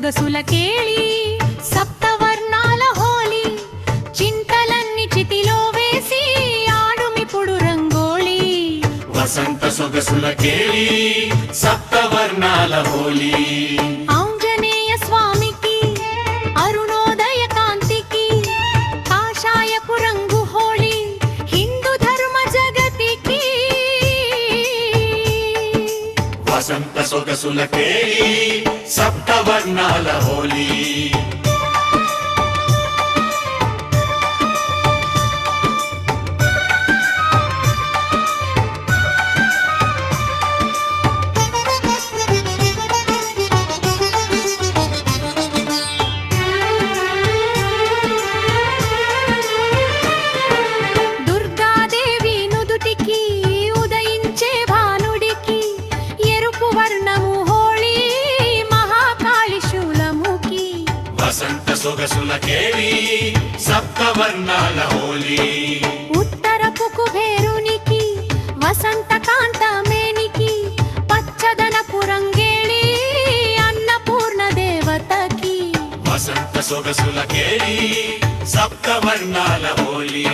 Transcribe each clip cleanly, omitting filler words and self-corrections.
సొగసుల కేళి సప్తవర్ణాల హోలీ చింతలన్ని చితిలో వేసి ఆడుమిప్పుడు రంగోళీ వసంత సొగసుల కేళి సప్తవర్ణాల హోలీ ఆంజనేయ స్వామికి అరుణోదయ కాంతికి కాషాయపు రంగు హోళీ హిందూ ధర్మ జగతికి వసంత సొగసుల కేళి సప్తవర్ణాల హోలీ దుర్గాదేవి నుదుటికి ఉదయించే భానుడికి ఎరుపు వర్ణము హోళీ మహాకాళి శూలముకి వసంత సొగసుల కేళి సప్తవర్ణాల హోలీ ఉత్తరపు కుబేరునికి వసంత కాంతమేనికి పచ్చదనపు రంగేళి అన్నపూర్ణ దేవతకి వసంత సొగసుల కేళి సప్తవర్ణాల హోలీ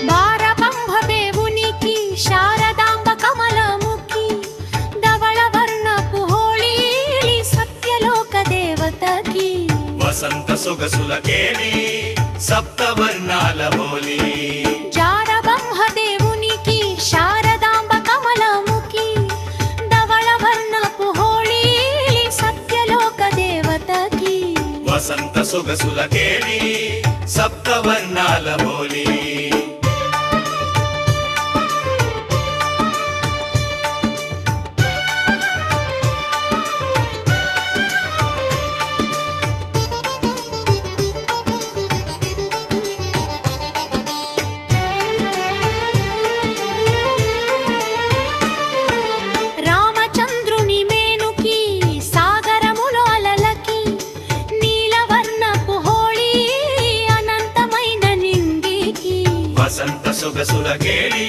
బారబంబ దేవునికి శారదాంబ కమలముకి ధవళ వర్ణపు హోళీ సత్యలోక దేవతకి వసంత సొగసుల కేళి సప్తవర్ణాల హోలీ జారబంబ దేవునికి శారదాంబ కమలముకి ధవళ వర్ణపు హోళీ సత్యలోక దేవతకి వసంత సొగసుల కేళి సప్తవర్ణాల హోలీ రామచంద్రుని మేనుకి సాగరములో అలలకి నీలవర్ణపు హోళీ అనంతమైన నింగికి వసంత సొగసుల కేళి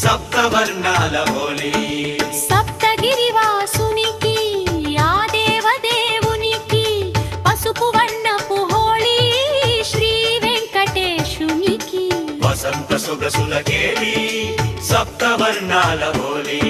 సప్తవర్ణాల హోలీ సప్తగిరివాసునికి ఆ దేవదేవునికి పసుపు వర్ణపు హోళీ శ్రీ వెంకటేశునికి వసంత సొగసుల కేళి సప్తవర్ణాల హోలీ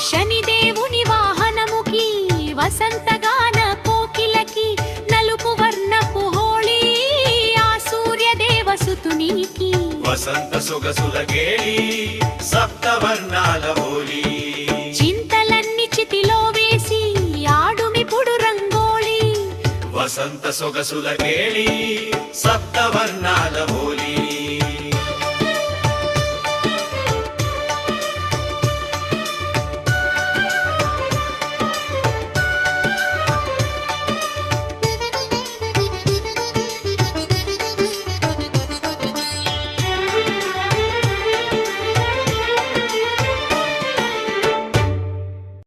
శనిదేవుని వాహనముకి వసంతగాన కోకిలకి నలుపు వర్ణపు హోళీ ఆ సూర్యదేవసుతునికి వసంత సొగసుల కేళి సప్తవర్ణాల హోలీ చింతలన్ని చితిలో వేసి ఆడుమిప్పుడు రంగోళీ వసంత సొగసుల కేళి సప్తవర్ణాల హోలీ